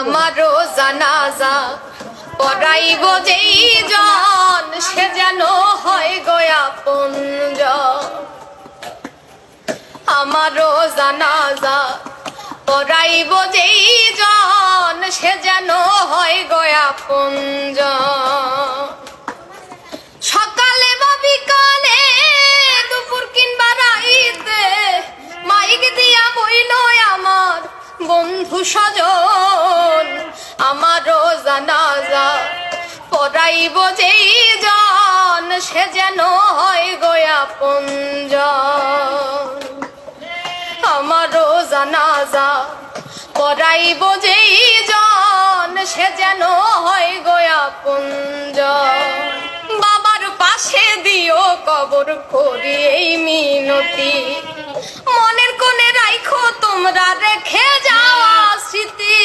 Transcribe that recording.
আমারও জানাজা পড়াইব যেই জন সে যেন হয় গয়া পুঞ্জ। আমারও জানাজা পড়াইব যেই জন সে যেন হয় গয়া পুঞ্জ। সকালে বা বিকালে দুপুর কিংবা রাইতে মাইক দিয়া বইল আমার বন্ধু স্বজন। আমারও জানাজা পড়াইব যেই জন সে যেন হয় গয়া পুঞ্জ। আমারও জানাজা পড়াইব যেই জন সে যেন হয় গয়া পুঞ্জ। বাবার পাশে দিও কবর করি এই মিনতি, মনের কোণে রাইখো তোমরা রেখে যাওয়া স্মৃতি।